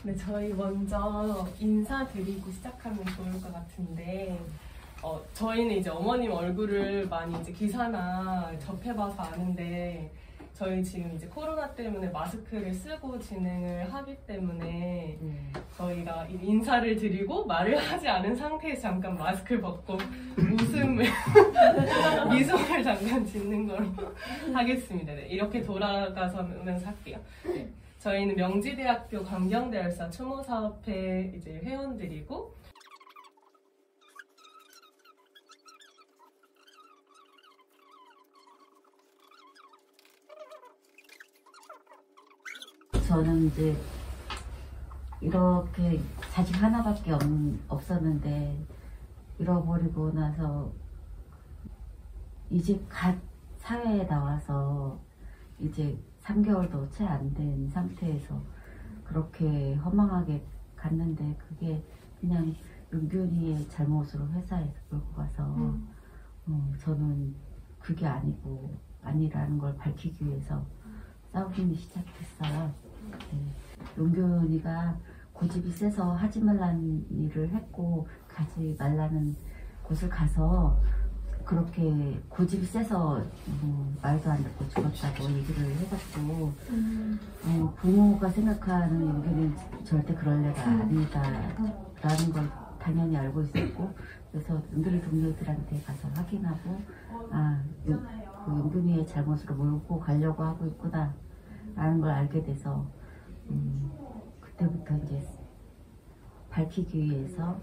네, 저희 먼저 인사드리고 시작하면 좋을 것 같은데, 저희는 이제 어머님 얼굴을 많이 이제 기사나 접해봐서 아는데, 저희 지금 이제 코로나 때문에 마스크를 쓰고 진행을 하기 때문에 저희가 인사를 드리고 말을 하지 않은 상태에서 잠깐 마스크를 벗고 미소를 잠깐 짓는 걸로 하겠습니다. 네, 이렇게 돌아가면서 할게요. 네. 저희는 명지대학교 광경대열사 추모사업회 이제 회원들이고, 저는 이제 이렇게 자식 하나밖에 없었는데 잃어버리고 나서 이제 갓 사회에 나와서 이제 3개월도 채 안 된 상태에서 그렇게 허망하게 갔는데, 그게 그냥 윤균이의 잘못으로 회사에서 몰고 가서 저는 그게 아니라는 걸 밝히기 위해서 싸우기 시작했어요. 네. 윤균이가 고집이 세서 하지 말라는 일을 했고, 가지 말라는 곳을 가서 그렇게 고집이 세서 말도 안 듣고 죽었다고 얘기를 해봤고, 부모가 생각하는 윤균이는 절대 그럴 애가 아니다 라는 걸 당연히 알고 있었고, 그래서 윤균이 동료들한테 가서 확인하고, 그 윤균이의 잘못으로 몰고 가려고 하고 있구나 라는 걸 알게 돼서 그때부터 이제 밝히기 위해서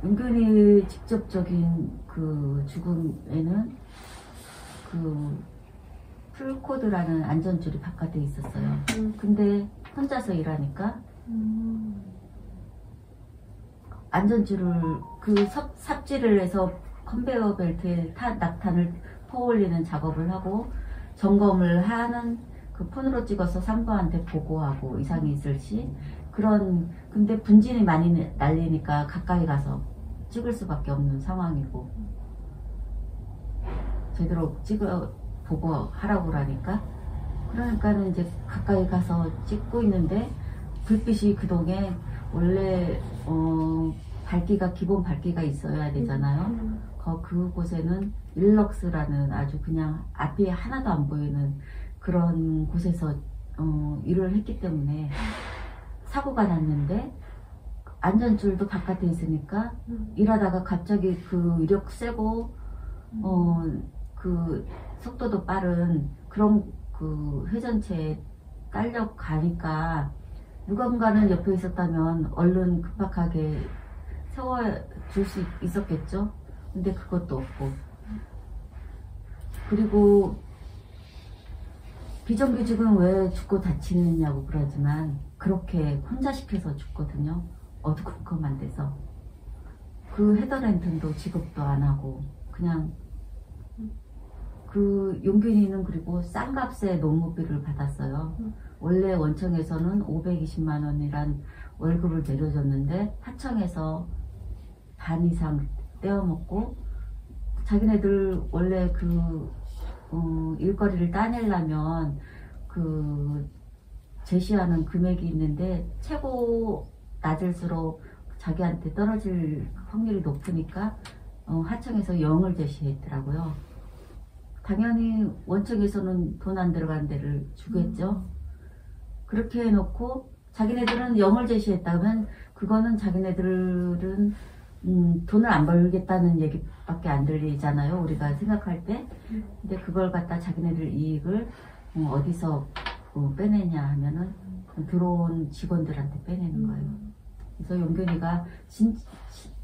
윤균이 직접적인 그 죽음에는 그 풀코드라는 안전줄이 바깥에 있었어요. 근데 혼자서 일하니까 안전줄을 삽질을 해서 컨베이어 벨트에 낙탄을 퍼올리는 작업을 하고, 점검을 하는 그 폰으로 찍어서 상부한테 보고하고 이상이 있을 시 근데 분진이 많이 날리니까 가까이 가서 찍을 수밖에 없는 상황이고, 제대로 보고 하라고 그러니까는 이제 가까이 가서 찍고 있는데, 불빛이 그동에 원래 기본 밝기가 있어야 되잖아요. 그곳에는 일럭스라는 아주 그냥 앞이 하나도 안 보이는 그런 곳에서 일을 했기 때문에 사고가 났는데, 안전줄도 바깥에 있으니까 일하다가 갑자기 그 위력 세고 그 속도도 빠른 그런 그 회전체에 딸려 가니까, 누군가는 옆에 있었다면 얼른 급박하게 세워줄 수 있었겠죠. 근데 그것도 없고, 그리고 비정규직은 왜 죽고 다치느냐고 그러지만 그렇게 혼자 시켜서 죽거든요. 어두컴컴한 데서. 그 헤더랜턴도 직업도 안 하고 그냥 그 용균이는 그리고 싼 값에 노무비를 받았어요. 원래 원청에서는 520만 원이란 월급을 내려줬는데 하청에서 반 이상 떼어먹고, 자기네들 원래 일거리를 따내려면 제시하는 금액이 있는데 최고 낮을수록 자기한테 떨어질 확률이 높으니까 하청에서 0을 제시했더라고요. 당연히 원청에서는 돈 안 들어간 데를 주겠죠. 그렇게 해놓고 자기네들은 0을 제시했다면 그거는 자기네들은 돈을 안 벌겠다는 얘기밖에 안 들리잖아요, 우리가 생각할 때. 근데 그걸 갖다 자기네들 이익을 어디서 빼내냐 하면은 들어온 직원들한테 빼내는 거예요. 그래서 용균이가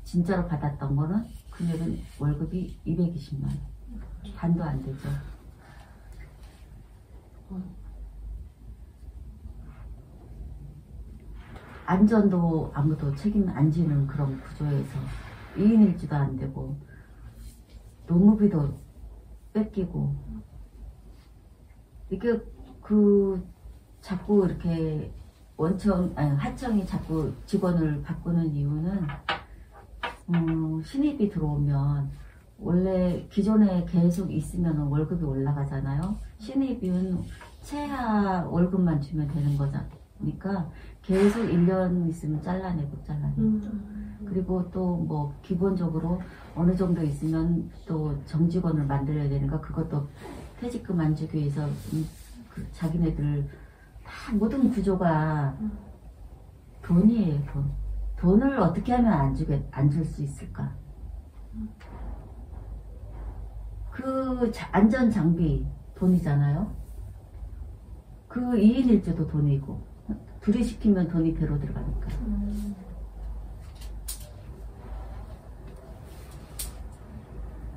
진짜로 받았던 거는 금액은 월급이 220만 원. 반도 안 되죠. 안전도 아무도 책임 안 지는 그런 구조에서 2인 1주도 안 되고, 노무비도 뺏기고, 이게 자꾸 이렇게 하청이 자꾸 직원을 바꾸는 이유는 신입이 들어오면 원래 기존에 계속 있으면 월급이 올라가잖아요. 신입은 최하 월급만 주면 되는 거니까 계속 1년 있으면 잘라내고. 그리고 또 뭐 기본적으로 어느 정도 있으면 또 정직원을 만들어야 되니까 그것도 퇴직금 안 주기 위해서 그 자기네들 다 모든 구조가 돈이에요. 돈을 어떻게 하면 안 줄 수 있을까? 그 안전 장비 돈이잖아요. 그 2인 1조도 돈이고 둘이 시키면 돈이 배로 들어가니까.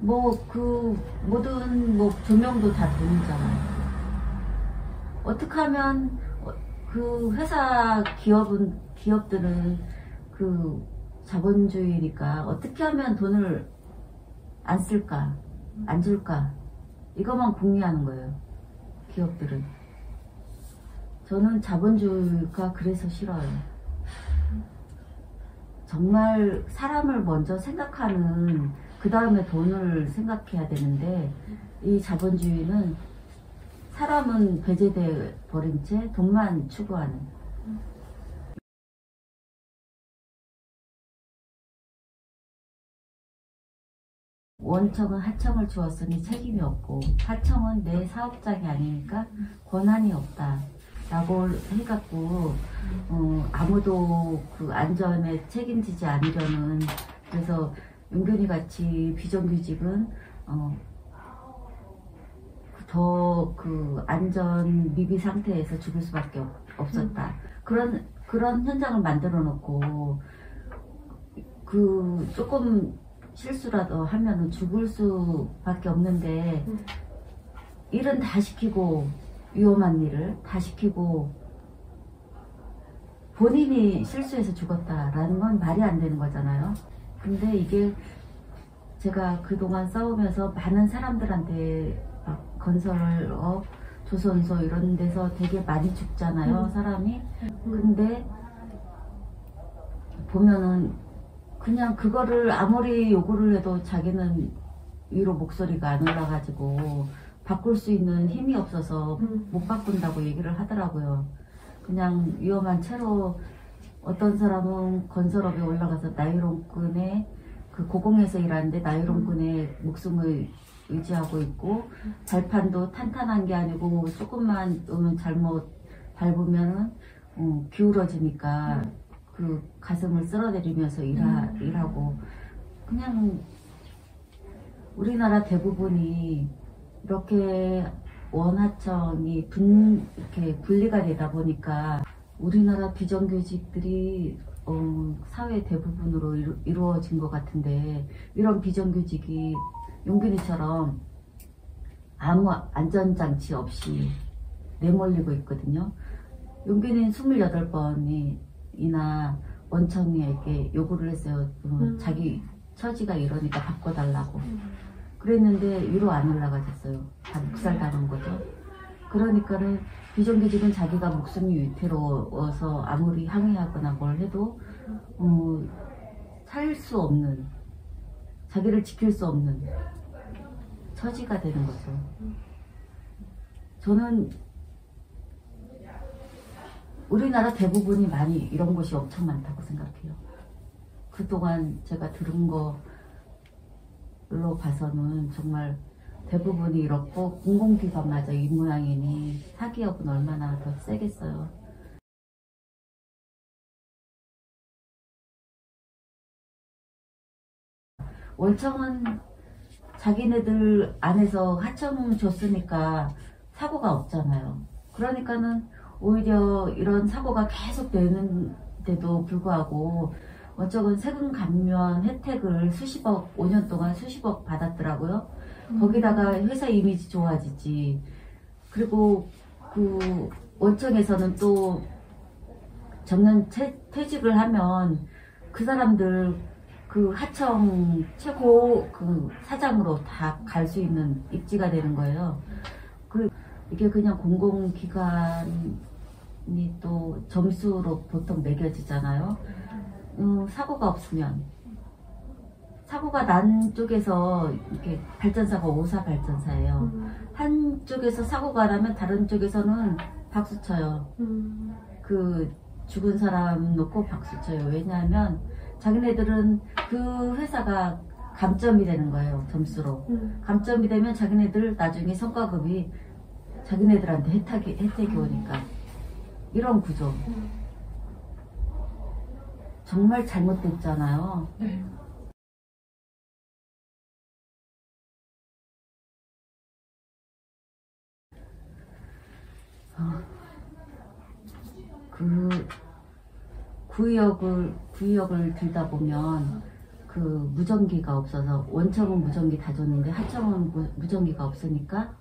뭐 그 모든 뭐 조명도 다 돈이잖아요. 어떻게 하면 그 회사 기업들은 그 자본주의니까 어떻게 하면 돈을 안 쓸까, 안 줄까, 이것만 궁리하는 거예요. 기업들은. 저는 자본주의가 그래서 싫어요. 정말 사람을 먼저 생각하는, 그 다음에 돈을 생각해야 되는데, 이 자본주의는 사람은 배제돼 버린 채 돈만 추구하는. 원청은 하청을 주었으니 책임이 없고, 하청은 내 사업장이 아니니까 권한이 없다 라고 해갖고 아무도 그 안전에 책임지지 않으려는. 그래서 용균이 같이 비정규직은 더 그 안전 미비 상태에서 죽을 수밖에 없었다. 그런 현장을 만들어 놓고 그 조금 실수라도 하면은 죽을 수밖에 없는데 일은 다 시키고, 위험한 일을 다 시키고 본인이 실수해서 죽었다라는 건 말이 안 되는 거잖아요. 근데 이게 제가 그동안 싸우면서 많은 사람들한테 막 건설업, 조선소 이런 데서 되게 많이 죽잖아요, 사람이. 근데 보면은 그냥 그거를 아무리 요구를 해도 자기는 위로 목소리가 안 올라가지고 바꿀 수 있는 힘이 없어서 못 바꾼다고 얘기를 하더라고요. 그냥 위험한 채로 어떤 사람은 건설업에 올라가서 나이론끈에 그 고공에서 일하는데 나이론끈에 목숨을 의지하고 있고, 발판도 탄탄한 게 아니고 조금만 잘못 밟으면 기울어지니까 그 가슴을 쓸어내리면서 일하고. 그냥 우리나라 대부분이 이렇게 원하청이 이렇게 분리가 되다 보니까 우리나라 비정규직들이 사회 대부분으로 이루어진 것 같은데, 이런 비정규직이 용균이처럼 아무 안전장치 없이 내몰리고 있거든요. 용균이는 28번이나 원청에게 요구를 했어요. 자기 처지가 이러니까 바꿔달라고. 그랬는데 위로 안 올라가졌어요. 다 묵살당한 거죠. 그러니까는 비정규직은 자기가 목숨이 위태로워서 아무리 항의하거나 뭘 해도 살 수 없는, 자기를 지킬 수 없는 처지가 되는 거죠. 저는 우리나라 대부분이 많이 이런 곳이 엄청 많다고 생각해요. 그동안 제가 들은 걸로 봐서는 정말 대부분이 이렇고, 공공기관마저 이 모양이니 사기업은 얼마나 더 세겠어요. 원청은 자기네들 안에서 하청 줬으니까 사고가 없잖아요. 그러니까는 오히려 이런 사고가 계속 되는데도 불구하고 원청은 세금 감면 혜택을 수십억, 5년 동안 수십억 받았더라고요. 거기다가 회사 이미지 좋아지지. 그리고 그 원청에서는 또 정년 퇴직을 하면 그 사람들 그 하청 최고 그 사장으로 다 갈 수 있는 입지가 되는 거예요. 이게 그냥 공공기관이 또 점수로 보통 매겨지잖아요. 사고가 없으면 사고가 난 쪽에서 이렇게 발전사가 5사 발전사예요. 한쪽에서 사고가 나면 다른 쪽에서는 박수 쳐요. 그 죽은 사람 놓고 박수 쳐요. 왜냐하면 자기네들은 그 회사가 감점이 되는 거예요. 점수로. 감점이 되면 자기네들 나중에 성과급이 자기네들한테 혜택이 오니까. 이런 구조. 정말 잘못됐잖아요. 네. 그 구의역을 들다 보면 그 무전기가 없어서 원청은 무전기 다 줬는데 하청은 무전기가 없으니까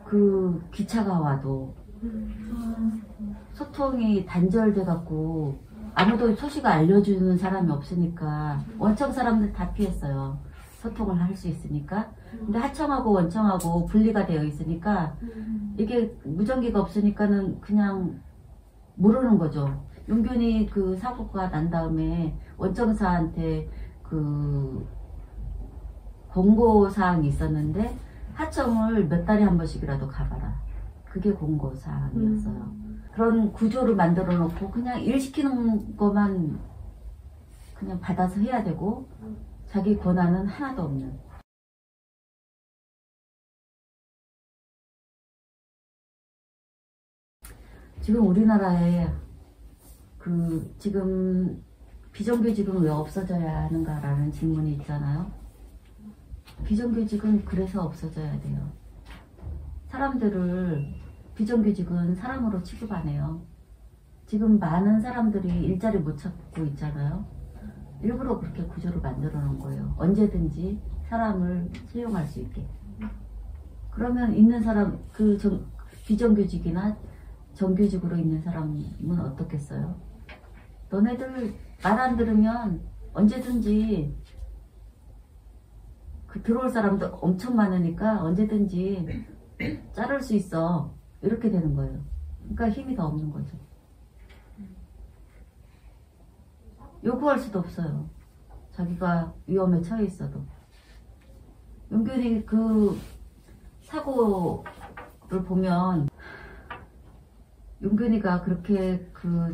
그 기차가 와도 소통이 단절돼 갖고 아무도 소식을 알려주는 사람이 없으니까 원청 사람들 다 피했어요. 소통을 할 수 있으니까. 근데 하청하고 원청하고 분리가 되어 있으니까 이게 무전기가 없으니까는 그냥 모르는 거죠. 용균이 그 사고가 난 다음에 원청사한테 그 공고사항이 있었는데 하청을 몇 달에 한 번씩이라도 가봐라. 그게 공고사항이었어요. 그런 구조를 만들어 놓고 그냥 일 시키는 것만 그냥 받아서 해야 되고 자기 권한은 하나도 없는. 지금 우리나라에 그 지금 비정규직은 왜 없어져야 하는가라는 질문이 있잖아요. 비정규직은 그래서 없어져야 돼요. 비정규직은 사람으로 취급 안 해요. 지금 많은 사람들이 일자리 못 찾고 있잖아요. 일부러 그렇게 구조를 만들어 놓은 거예요. 언제든지 사람을 채용할 수 있게. 그러면 있는 사람, 비정규직이나 정규직으로 있는 사람은 어떻겠어요? 너네들 말 안 들으면 언제든지 들어올 사람도 엄청 많으니까 언제든지 자를 수 있어. 이렇게 되는 거예요. 그러니까 힘이 더 없는 거죠. 요구할 수도 없어요. 자기가 위험에 처해 있어도. 용균이 그 사고를 보면 용균이가 그렇게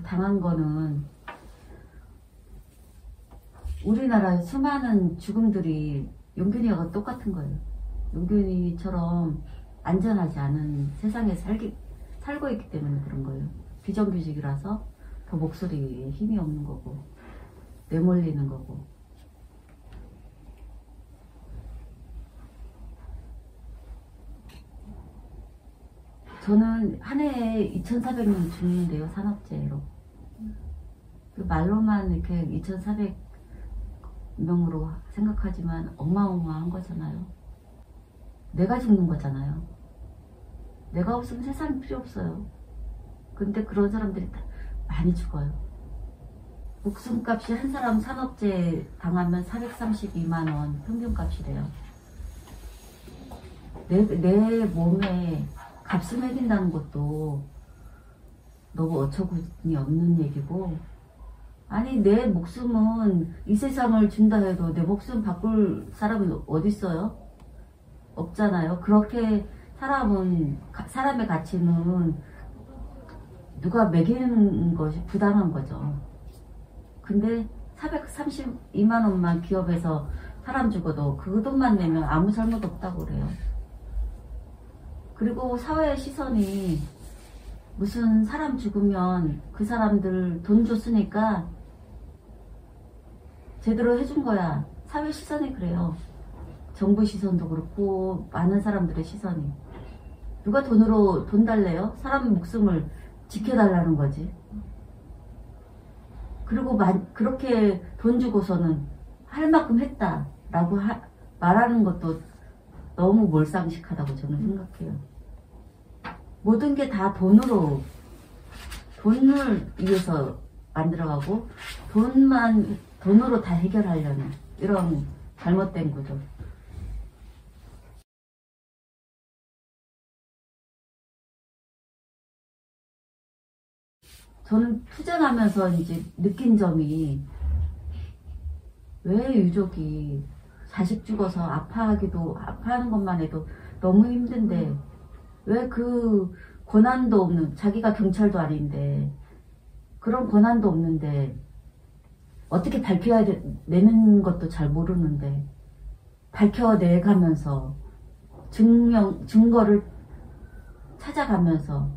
당한 거는 우리나라의 수많은 죽음들이 용균이하고 똑같은 거예요. 용균이처럼 안전하지 않은 세상에 살고 있기 때문에 그런 거예요. 비정규직이라서 더 목소리에 힘이 없는 거고 내몰리는 거고. 저는 한 해에 2,400명 죽는데요, 산업재해로. 말로만 이렇게 2,400명으로 생각하지만 어마어마한 거잖아요. 내가 죽는 거잖아요. 내가 없으면 세상이 필요 없어요. 근데 그런 사람들이 많이 죽어요. 목숨값이 한 사람 산업재해 당하면 432만원 평균값이래요. 내 몸에 값을 매긴다는 것도 너무 어처구니 없는 얘기고, 아니 내 목숨은 이 세상을 준다 해도 내 목숨 바꿀 사람은 어딨어요? 없잖아요. 그렇게 사람의 가치는 누가 매기는 것이 부당한 거죠. 근데 432만 원만 기업에서 사람 죽어도 그 돈만 내면 아무 잘못 없다고 그래요. 그리고 사회의 시선이 무슨 사람 죽으면 그 사람들 돈 줬으니까 제대로 해준 거야. 사회 시선이 그래요. 정부 시선도 그렇고 많은 사람들의 시선이. 누가 돈 달래요? 사람 목숨을 지켜달라는 거지. 그리고 그렇게 돈 주고서는 할 만큼 했다라고 말하는 것도 너무 몰상식하다고 저는 생각해요. 모든 게 다 돈을 위해서 만들어가고 돈으로 다 해결하려는 이런 잘못된 구조. 저는 투쟁하면서 이제 느낀 점이, 왜 유족이 자식 죽어서 아파하는 것만 해도 너무 힘든데 왜 그 권한도 없는, 자기가 경찰도 아닌데 그런 권한도 없는데 어떻게 내는 것도 잘 모르는데 밝혀내가면서 증거를 찾아가면서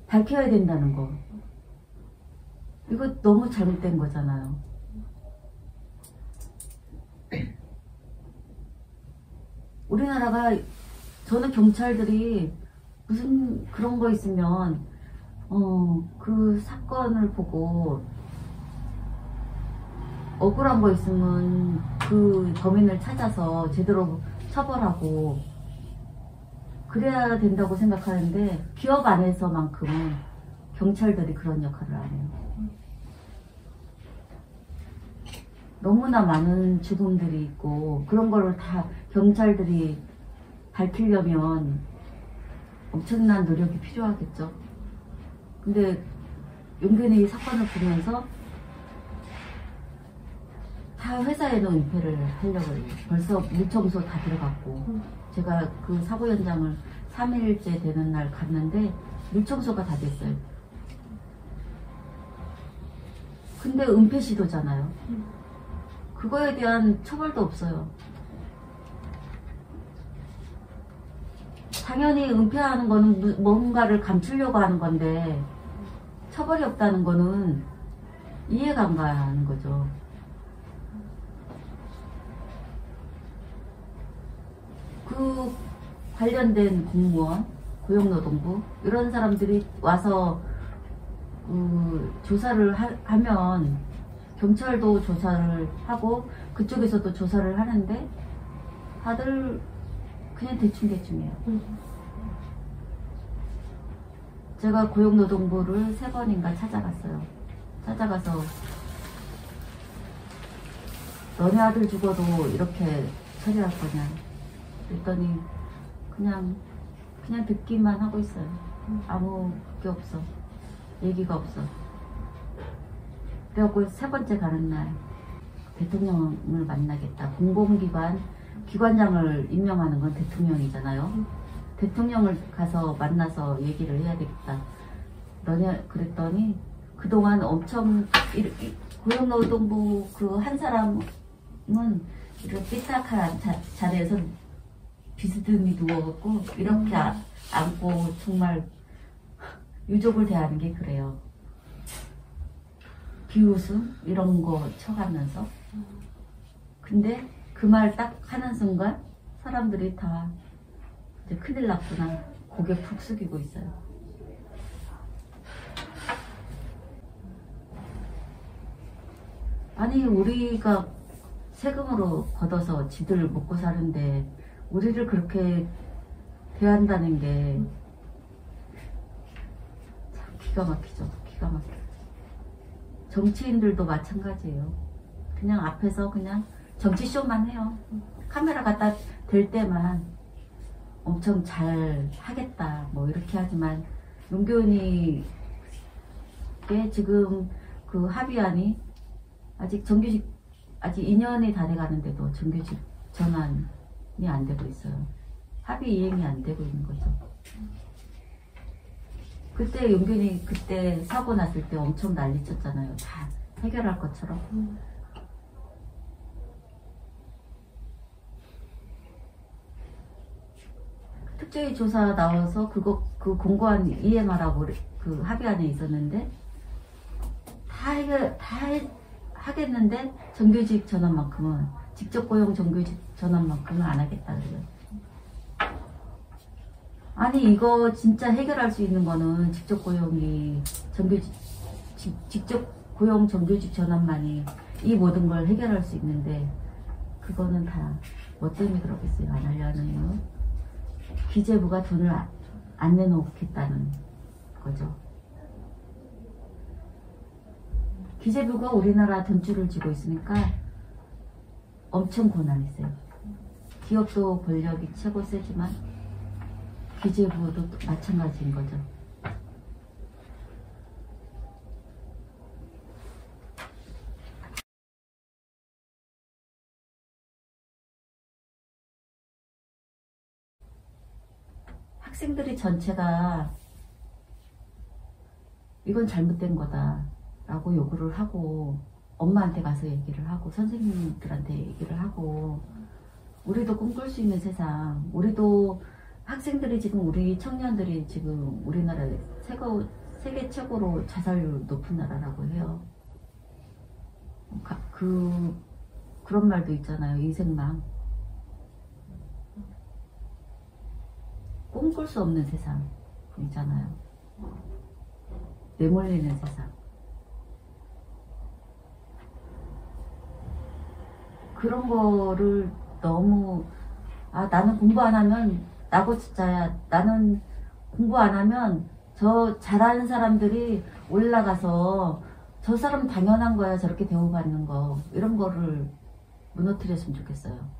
밝혀야 된다는 거, 이거 너무 잘못된 거잖아요. 우리나라가, 저는 경찰들이 무슨 그런 거 있으면 그 사건을 보고 억울한 거 있으면 그 범인을 찾아서 제대로 처벌하고 그래야 된다고 생각하는데 기업 안에서만큼은 경찰들이 그런 역할을 안 해요. 너무나 많은 죽음들이 있고 그런 거를 다 경찰들이 밝히려면 엄청난 노력이 필요하겠죠. 근데 용균이 이 사건을 보면서 다 회사에는 은폐를 하려고 해요. 벌써 물청소 다 들어갔고, 제가 그 사고 현장을 3일째 되는 날 갔는데 물청소가 다 됐어요. 근데 은폐 시도잖아요. 그거에 대한 처벌도 없어요. 당연히 은폐하는 거는 뭔가를 감추려고 하는 건데 처벌이 없다는 거는 이해가 안 가는 거죠. 그 관련된 공무원, 고용노동부 이런 사람들이 와서 조사를 하면 경찰도 조사를 하고 그쪽에서도 조사를 하는데 다들 그냥 대충대충해요. 제가 고용노동부를 3번인가 찾아갔어요. 찾아가서 너네 아들 죽어도 이렇게 처리할 거냐 그랬더니 그냥 듣기만 하고 있어요. 아무 게 없어. 얘기가 없어. 그래갖고 3번째 가는 날 대통령을 만나겠다. 기관장을 임명하는 건 대통령이잖아요. 대통령을 가서 만나서 얘기를 해야 되겠다. 너네 그랬더니 그동안 엄청 고용노동부 그 한 사람은 이렇게 삐딱한 자리에서 비스듬히 누워갖고 이렇게 안고 정말 유족을 대하는 게 그래요. 비웃음 이런 거 쳐가면서. 근데 그 말 딱 하는 순간 사람들이 다 이제 큰일 났구나 고개 푹 숙이고 있어요. 아니 우리가 세금으로 걷어서 지들 먹고 사는데 우리를 그렇게 대한다는 게 참 기가 막히죠. 기가 막혀. 정치인들도 마찬가지예요. 그냥 앞에서 그냥 정치쇼만 해요. 카메라 갖다 댈 때만 엄청 잘 하겠다 뭐 이렇게 하지만 용균이게 지금 그 합의안이 아직 2년이 다 돼가는데도 정규직 전환이 안 되고 있어요. 합의 이행이 안 되고 있는 거죠. 그때 용균이 그때 사고 났을 때 엄청 난리 쳤잖아요. 다 해결할 것처럼. 특조위 조사 나와서 그 공고한 EMR하고 그 합의안에 있었는데 다 하겠는데 정규직 전환만큼은 직접 고용 정규직 전환만큼은 안 하겠다 그래요. 아니 이거 진짜 해결할 수 있는 거는 직접 고용이 직접 고용 정규직 전환만이 이 모든 걸 해결할 수 있는데 그거는 다 뭐 때문에 그러겠어요. 안 하려는 이유. 기재부가 돈을 안 내놓겠다는 거죠. 기재부가 우리나라 돈줄을 쥐고 있으니까 엄청 고난했어요. 기업도 권력이 최고 세지만 기재부도 마찬가지인 거죠. 학생들이 전체가 이건 잘못된 거다 라고 요구를 하고 엄마한테 가서 얘기를 하고 선생님들한테 얘기를 하고 우리도 꿈꿀 수 있는 세상, 우리도 학생들이 지금 우리 청년들이 지금 우리나라 세계 최고로 자살률 높은 나라라고 해요. 그런 말도 있잖아요. 인생망. 꿈꿀 수 없는 세상이잖아요. 내몰리는 세상. 그런 거를 너무 나는 공부 안 하면 나고 진짜야. 나는 공부 안 하면 저 잘하는 사람들이 올라가서 저 사람 당연한 거야 저렇게 대우받는 거 이런 거를 무너뜨렸으면 좋겠어요.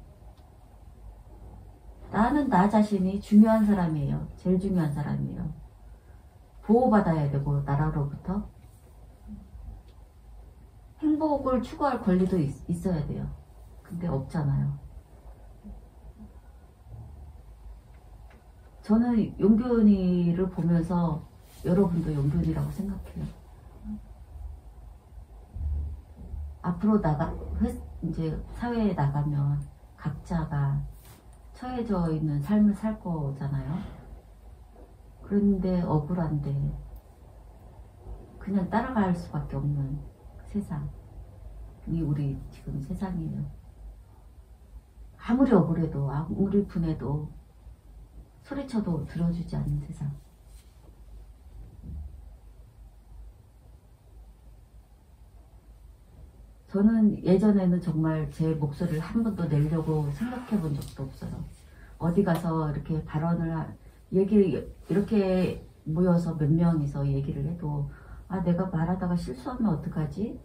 나는 나 자신이 중요한 사람이에요. 제일 중요한 사람이에요. 보호받아야 되고 나라로부터 행복을 추구할 권리도 있어야 돼요. 근데 없잖아요. 저는 용균이를 보면서 여러분도 용균이라고 생각해요. 앞으로 이제 사회에 나가면 각자가 처해져 있는 삶을 살 거잖아요. 그런데 억울한데 그냥 따라갈 수밖에 없는 세상이 우리 지금 세상이에요. 아무리 억울해도 아무리 분해도 소리쳐도 들어주지 않는 세상. 저는 예전에는 정말 제 목소리를 한 번도 내려고 생각해 본 적도 없어요. 어디 가서 이렇게 이렇게 모여서 몇 명이서 얘기를 해도 내가 말하다가 실수하면 어떡하지?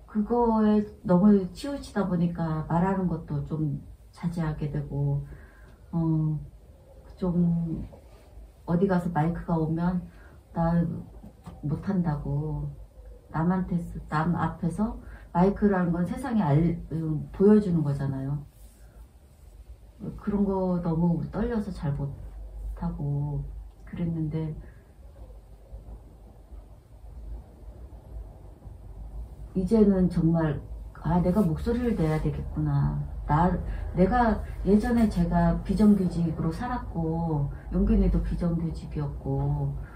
그거에 너무 치우치다 보니까 말하는 것도 좀 자제하게 되고 좀 어디 가서 마이크가 오면 나 못한다고 남 앞에서 마이크라는 건 세상에 보여주는 거잖아요. 그런 거 너무 떨려서 잘 못하고 그랬는데 이제는 정말 내가 목소리를 내야 되겠구나. 내가 예전에 제가 비정규직으로 살았고 용균이도 비정규직이었고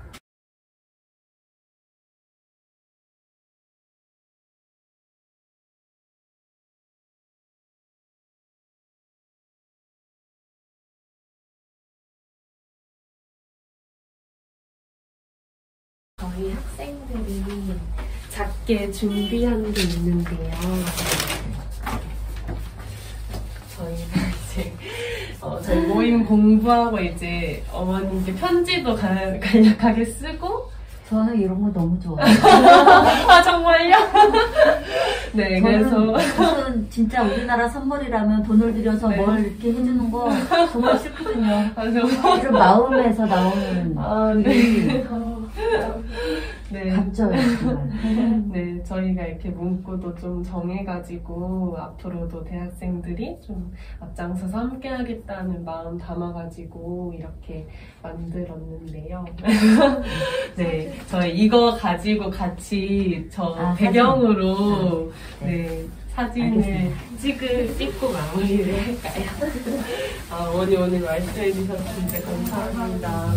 저희 학생들이 작게 준비한 게 있는데요. 저희가 이제 저희 모임 공부하고 이제 어머님께 편지도 간략하게 쓰고 저는 이런 거 너무 좋아해요. 정말요? 네, 그래서 저는 진짜 우리나라 선물이라면 돈을 들여서 네. 뭘 이렇게 해주는 거 정말 싫거든요. 그래서 이런 마음에서 나오는 네. 네. 감정이에요. 정말. 네, 저희가 이렇게 문구도 좀 정해가지고 앞으로도 대학생들이 좀 앞장서서 함께 하겠다는 마음 담아가지고 이렇게 만들었는데요. 네, 저희 이거 가지고 같이 배경으로 네, 사진을 찍고 마무리를 할까요? 어머니 오늘 말씀해주셔서 진짜 감사합니다.